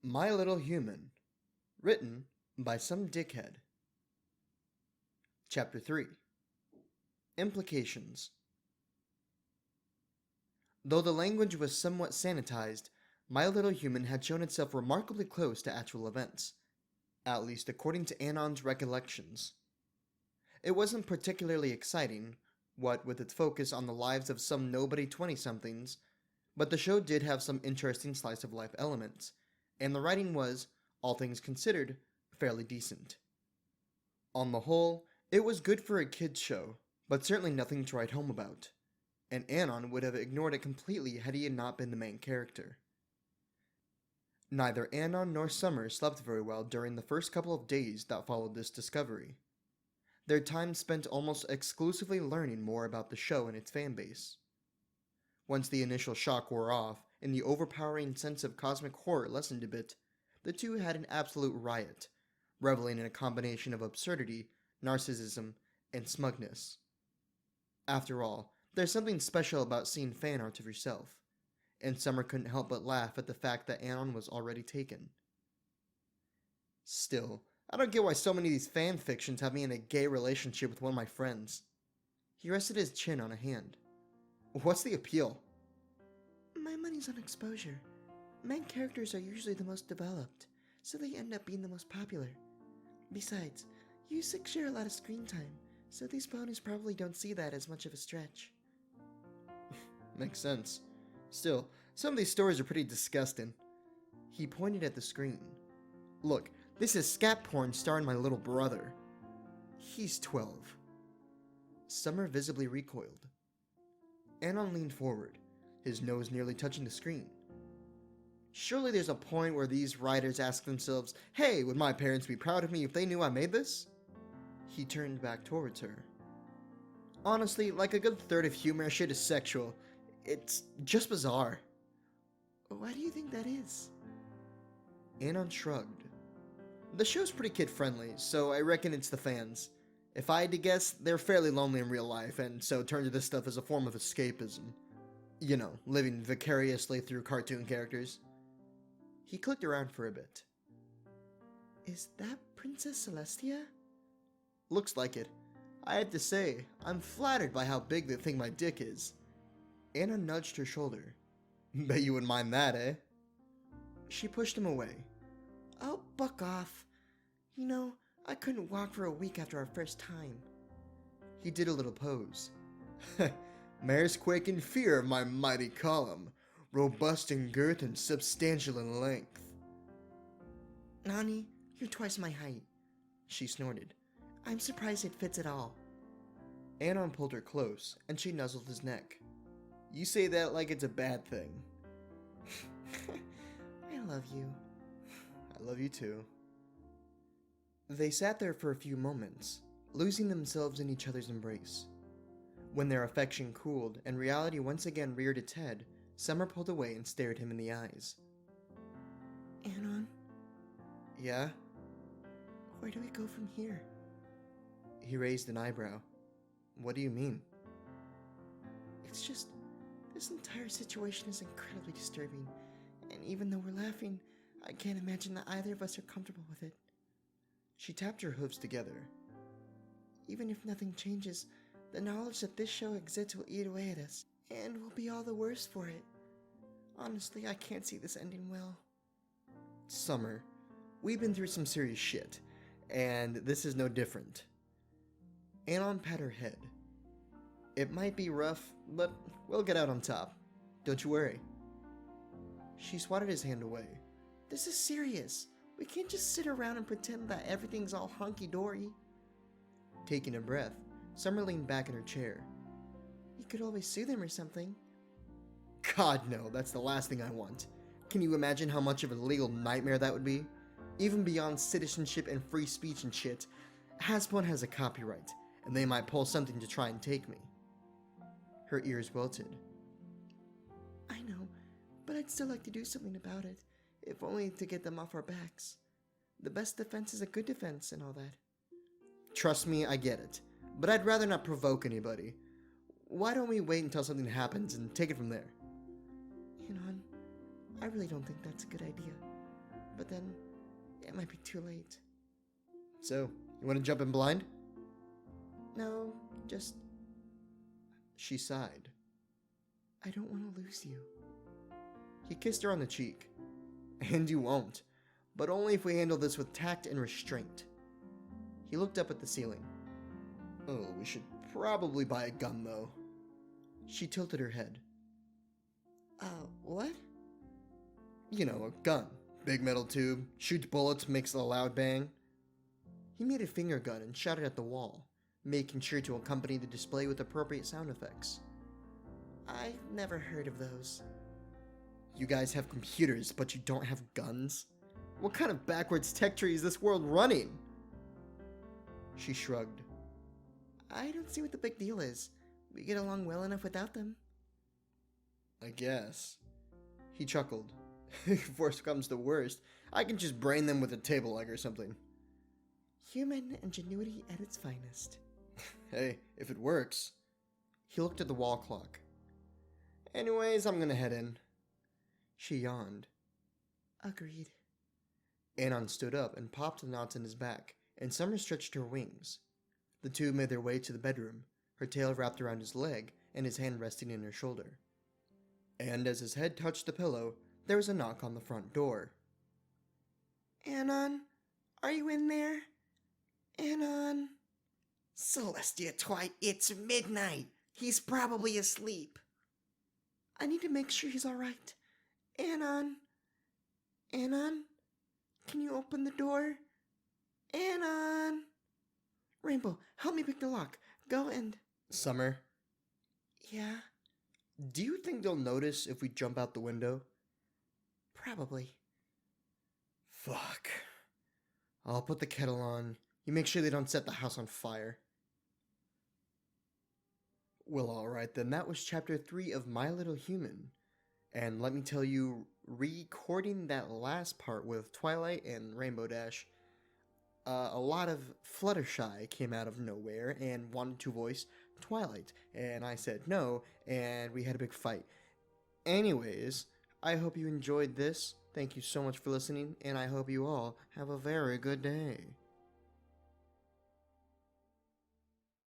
My Little Human, written by some dickhead. Chapter 3. Implications. Though the language was somewhat sanitized, My Little Human had shown itself remarkably close to actual events, at least according to Anon's recollections. It wasn't particularly exciting, what with its focus on the lives of some nobody 20-somethings, but the show did have some interesting slice-of-life elements, and the writing was, all things considered, fairly decent. On the whole, it was good for a kid's show, but certainly nothing to write home about, and Anon would have ignored it completely had he had not been the main character. Neither Anon nor Summer slept very well during the first couple of days that followed this discovery. Their time spent almost exclusively learning more about the show and its fanbase. Once the initial shock wore off, and the overpowering sense of cosmic horror lessened a bit, the two had an absolute riot, reveling in a combination of absurdity, narcissism, and smugness. After all, there's something special about seeing fan art of yourself, and Summer couldn't help but laugh at the fact that Anon was already taken. Still, I don't get why so many of these fan fictions have me in a gay relationship with one of my friends. He rested his chin on a hand. What's the appeal? My money's on exposure. Main characters are usually the most developed, so they end up being the most popular. Besides, you six share a lot of screen time, so these ponies probably don't see that as much of a stretch. Makes sense. Still, some of these stories are pretty disgusting. He pointed at the screen. Look, this is scat porn starring my little brother. He's 12. Summer visibly recoiled. Anon leaned forward, his nose nearly touching the screen. Surely there's a point where these writers ask themselves, hey, would my parents be proud of me if they knew I made this? He turned back towards her. Honestly, like a good third of humor shit is sexual. It's just bizarre. Why do you think that is? Anon shrugged. The show's pretty kid-friendly, so I reckon it's the fans. If I had to guess, they're fairly lonely in real life, and so turn to this stuff as a form of escapism. You know, living vicariously through cartoon characters. He clicked around for a bit. Is that Princess Celestia? Looks like it. I have to say, I'm flattered by how big they think my dick is. Anna nudged her shoulder. Bet you wouldn't mind that, eh? She pushed him away. Oh, buck off. You know, I couldn't walk for a week after our first time. He did a little pose. Mares quake in fear of my mighty column, robust in girth and substantial in length. Nani, you're twice my height, she snorted. I'm surprised it fits at all. Anon pulled her close, and she nuzzled his neck. You say that like it's a bad thing. I love you. I love you too. They sat there for a few moments, losing themselves in each other's embrace. When their affection cooled and reality once again reared its head, Summer pulled away and stared him in the eyes. Anon? Yeah? Where do we go from here? He raised an eyebrow. What do you mean? It's just, this entire situation is incredibly disturbing, and even though we're laughing, I can't imagine that either of us are comfortable with it. She tapped her hooves together. Even if nothing changes, the knowledge that this show exists will eat away at us, and we'll be all the worse for it. Honestly, I can't see this ending well. Summer, we've been through some serious shit, and this is no different. Anon pat her head. It might be rough, but we'll get out on top. Don't you worry. She swatted his hand away. This is serious. We can't just sit around and pretend that everything's all hunky-dory. Taking a breath, Summer leaned back in her chair. You could always sue them or something. God no, that's the last thing I want. Can you imagine how much of a legal nightmare that would be? Even beyond citizenship and free speech and shit, Hasbro has a copyright, and they might pull something to try and take me. Her ears wilted. I know, but I'd still like to do something about it, if only to get them off our backs. The best defense is a good defense and all that. Trust me, I get it, but I'd rather not provoke anybody. Why don't we wait until something happens and take it from there? Anon, I really don't think that's a good idea. but then it might be too late. So, you want to jump in blind? No, just She sighed. I don't want to lose you. He kissed her on the cheek. And you won't, but only if we handle this with tact and restraint. He looked up at the ceiling. Oh, we should probably buy a gun, though. She tilted her head. What? You know, a gun. Big metal tube, shoots bullets, makes a loud bang. He made a finger gun and shot it at the wall, making sure to accompany the display with appropriate sound effects. I've never heard of those. You guys have computers, but you don't have guns? What kind of backwards tech tree is this world running? She shrugged. I don't see what the big deal is. We get along well enough without them. I guess. He chuckled. If worst comes to worst, I can just brain them with a table leg or something. Human ingenuity at its finest. Hey, if it works. He looked at the wall clock. Anyways, I'm gonna head in. She yawned. Agreed. Anon stood up and popped the knots in his back, and Summer stretched her wings. The two made their way to the bedroom, her tail wrapped around his leg and his hand resting in her shoulder. And as his head touched the pillow, there was a knock on the front door. Anon, are you in there? Anon? Celestia Twite, it's midnight. He's probably asleep. I need to make sure he's alright. Anon? Anon? Can you open the door? Anon? Rainbow, help me pick the lock. Go and... Summer, Yeah? do you think they'll notice if we jump out the window? Probably. Fuck. I'll put the kettle on. You make sure they don't set the house on fire. Well, alright then, that was chapter 3 of My Little Human. And let me tell you, recording that last part with Twilight and Rainbow Dash, a lot of Fluttershy came out of nowhere and wanted to voice Twilight, and I said no, and we had a big fight. Anyways, I hope you enjoyed this. Thank you so much for listening, and I hope you all have a very good day.